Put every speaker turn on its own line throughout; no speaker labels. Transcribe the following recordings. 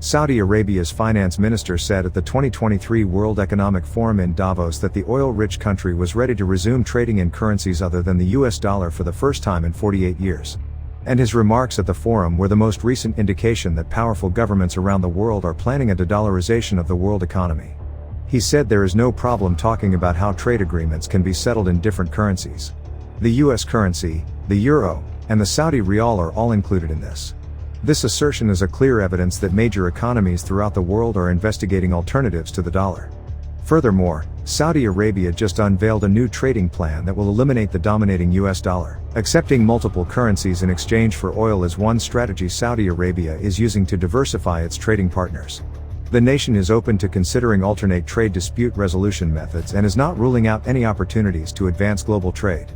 Saudi Arabia's finance minister said at the 2023 World Economic Forum in Davos that the oil-rich country was ready to resume trading in currencies other than the US dollar for the first time in 48 years. And his remarks at the forum were the most recent indication that powerful governments around the world are planning a de-dollarization of the world economy. He said there is no problem talking about how trade agreements can be settled in different currencies. The US currency, the euro, and the Saudi riyal are all included in this. This assertion is a clear evidence that major economies throughout the world are investigating alternatives to the dollar. Furthermore, Saudi Arabia just unveiled a new trading plan that will eliminate the dominating US dollar. Accepting multiple currencies in exchange for oil is one strategy Saudi Arabia is using to diversify its trading partners. The nation is open to considering alternate trade dispute resolution methods and is not ruling out any opportunities to advance global trade.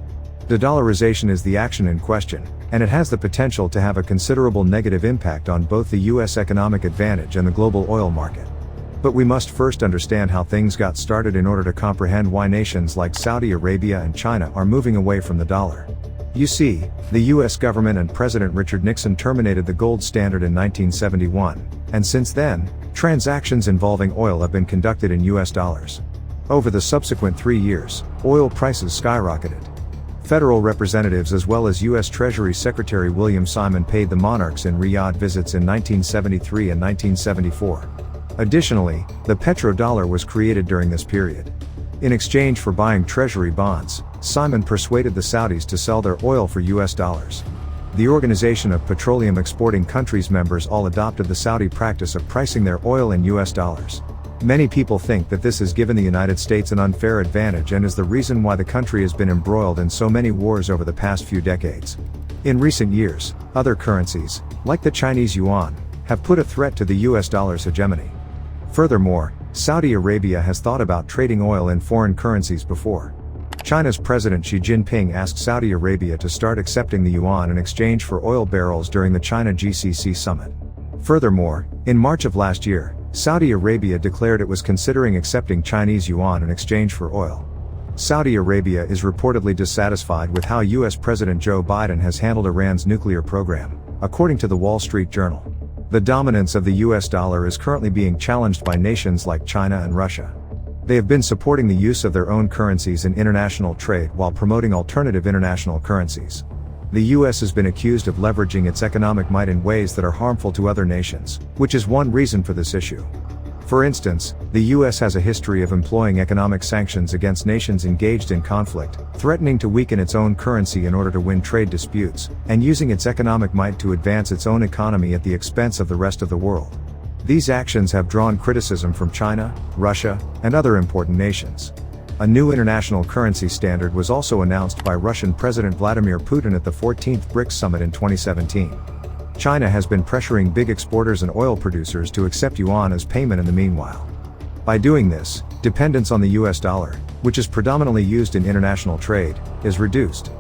De-dollarization is the action in question, and it has the potential to have a considerable negative impact on both the US economic advantage and the global oil market. But we must first understand how things got started in order to comprehend why nations like Saudi Arabia and China are moving away from the dollar. You see, the US government and President Richard Nixon terminated the gold standard in 1971, and since then, transactions involving oil have been conducted in US dollars. Over the subsequent 3 years, oil prices skyrocketed. Federal representatives as well as U.S. Treasury Secretary William Simon paid the monarchs in Riyadh visits in 1973 and 1974. Additionally, the petrodollar was created during this period. In exchange for buying treasury bonds, Simon persuaded the Saudis to sell their oil for U.S. dollars. The Organization of Petroleum Exporting Countries members all adopted the Saudi practice of pricing their oil in U.S. dollars. Many people think that this has given the United States an unfair advantage and is the reason why the country has been embroiled in so many wars over the past few decades. In recent years, other currencies, like the Chinese yuan, have put a threat to the US dollar's hegemony. Furthermore, Saudi Arabia has thought about trading oil in foreign currencies before. China's President Xi Jinping asked Saudi Arabia to start accepting the yuan in exchange for oil barrels during the China GCC summit. Furthermore, in March of last year, Saudi Arabia declared it was considering accepting Chinese yuan in exchange for oil. Saudi Arabia is reportedly dissatisfied with how US President Joe Biden has handled Iran's nuclear program, according to the Wall Street Journal. The dominance of the US dollar is currently being challenged by nations like China and Russia. They have been supporting the use of their own currencies in international trade while promoting alternative international currencies. The US has been accused of leveraging its economic might in ways that are harmful to other nations, which is one reason for this issue. For instance, the US has a history of employing economic sanctions against nations engaged in conflict, threatening to weaken its own currency in order to win trade disputes, and using its economic might to advance its own economy at the expense of the rest of the world. These actions have drawn criticism from China, Russia, and other important nations. A new international currency standard was also announced by Russian President Vladimir Putin at the 14th BRICS summit in 2017. China has been pressuring big exporters and oil producers to accept yuan as payment in the meanwhile. By doing this, dependence on the US dollar, which is predominantly used in international trade, is reduced.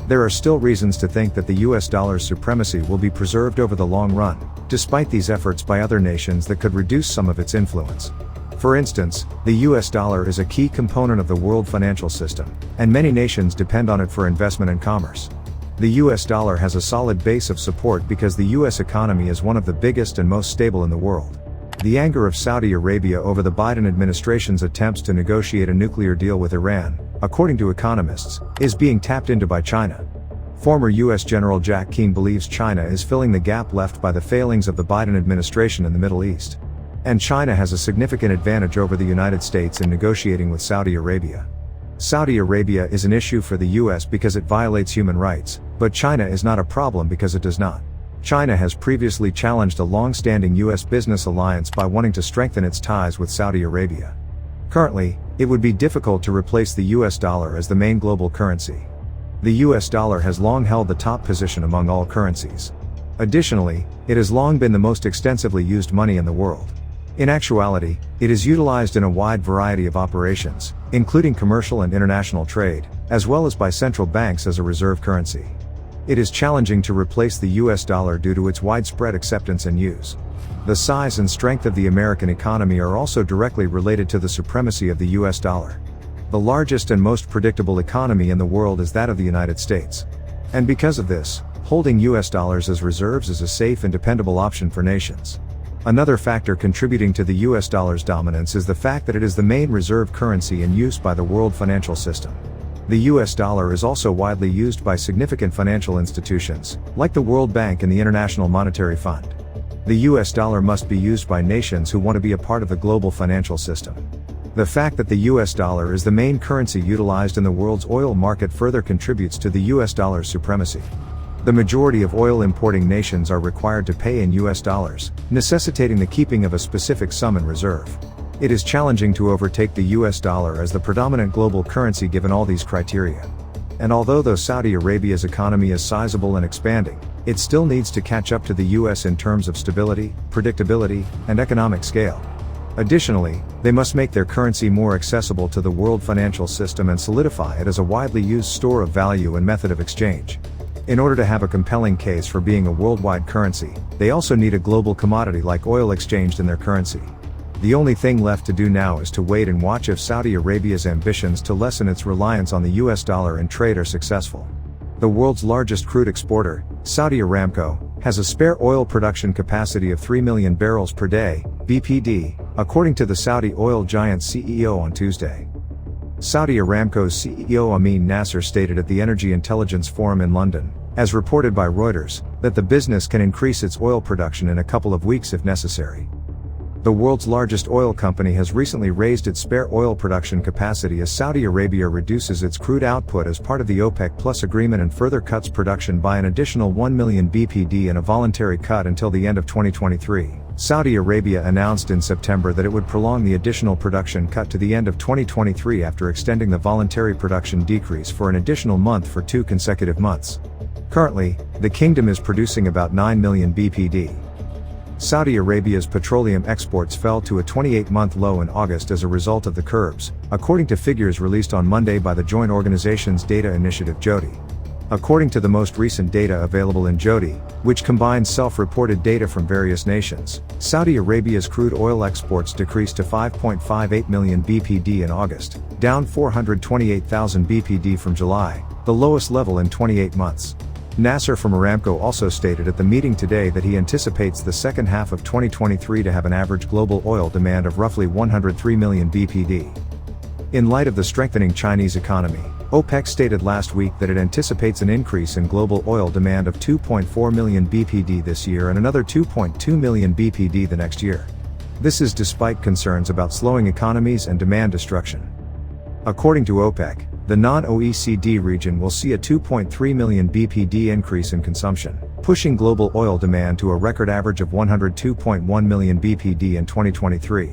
There are still reasons to think that the US dollar's supremacy will be preserved over the long run, despite these efforts by other nations that could reduce some of its influence. For instance, the US dollar is a key component of the world financial system, and many nations depend on it for investment and commerce. The US dollar has a solid base of support because the US economy is one of the biggest and most stable in the world. The anger of Saudi Arabia over the Biden administration's attempts to negotiate a nuclear deal with Iran, according to economists, is being tapped into by China. Former US General Jack Keane believes China is filling the gap left by the failings of the Biden administration in the Middle East. And China has a significant advantage over the United States in negotiating with Saudi Arabia. Saudi Arabia is an issue for the US because it violates human rights, but China is not a problem because it does not. China has previously challenged a long-standing US business alliance by wanting to strengthen its ties with Saudi Arabia. Currently, it would be difficult to replace the US dollar as the main global currency. The US dollar has long held the top position among all currencies. Additionally, it has long been the most extensively used money in the world. In actuality, it is utilized in a wide variety of operations, including commercial and international trade, as well as by central banks as a reserve currency. It is challenging to replace the US dollar due to its widespread acceptance and use. The size and strength of the American economy are also directly related to the supremacy of the US dollar. The largest and most predictable economy in the world is that of the United States. And because of this, holding US dollars as reserves is a safe and dependable option for nations. Another factor contributing to the US dollar's dominance is the fact that it is the main reserve currency in use by the world financial system. The US dollar is also widely used by significant financial institutions, like the World Bank and the International Monetary Fund. The US dollar must be used by nations who want to be a part of the global financial system. The fact that the US dollar is the main currency utilized in the world's oil market further contributes to the US dollar's supremacy. The majority of oil importing nations are required to pay in US dollars, necessitating the keeping of a specific sum in reserve. It is challenging to overtake the US dollar as the predominant global currency given all these criteria. And although Saudi Arabia's economy is sizable and expanding, it still needs to catch up to the US in terms of stability, predictability, and economic scale. Additionally, they must make their currency more accessible to the world financial system and solidify it as a widely used store of value and method of exchange. In order to have a compelling case for being a worldwide currency, they also need a global commodity like oil exchanged in their currency. The only thing left to do now is to wait and watch if Saudi Arabia's ambitions to lessen its reliance on the US dollar in trade are successful. The world's largest crude exporter, Saudi Aramco, has a spare oil production capacity of 3 million barrels per day, BPD, according to the Saudi oil giant's CEO on Tuesday. Saudi Aramco's CEO Amin Nasser stated at the Energy Intelligence Forum in London, as reported by Reuters, that the business can increase its oil production in a couple of weeks if necessary. The world's largest oil company has recently raised its spare oil production capacity as Saudi Arabia reduces its crude output as part of the OPEC Plus agreement and further cuts production by an additional 1 million BPD in a voluntary cut until the end of 2023. Saudi Arabia announced in September that it would prolong the additional production cut to the end of 2023 after extending the voluntary production decrease for an additional month for 2 consecutive months. Currently, the kingdom is producing about 9 million BPD. Saudi Arabia's petroleum exports fell to a 28-month low in August as a result of the curbs, according to figures released on Monday by the Joint Organization's data initiative JODI. According to the most recent data available in JODI, which combines self-reported data from various nations, Saudi Arabia's crude oil exports decreased to 5.58 million BPD in August, down 428,000 BPD from July, the lowest level in 28 months. Nasser from Aramco also stated at the meeting today that he anticipates the second half of 2023 to have an average global oil demand of roughly 103 million BPD. In light of the strengthening Chinese economy, OPEC stated last week that it anticipates an increase in global oil demand of 2.4 million BPD this year and another 2.2 million BPD the next year. This is despite concerns about slowing economies and demand destruction. According to OPEC, the non-OECD region will see a 2.3 million BPD increase in consumption, pushing global oil demand to a record average of 102.1 million BPD in 2023.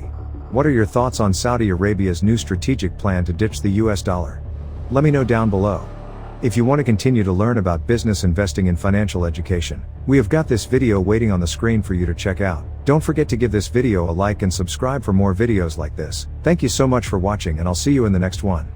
What are your thoughts on Saudi Arabia's new strategic plan to ditch the US dollar? Let me know down below. If you want to continue to learn about business investing and financial education, we have got this video waiting on the screen for you to check out. Don't forget to give this video a like and subscribe for more videos like this. Thank you so much for watching, and I'll see you in the next one.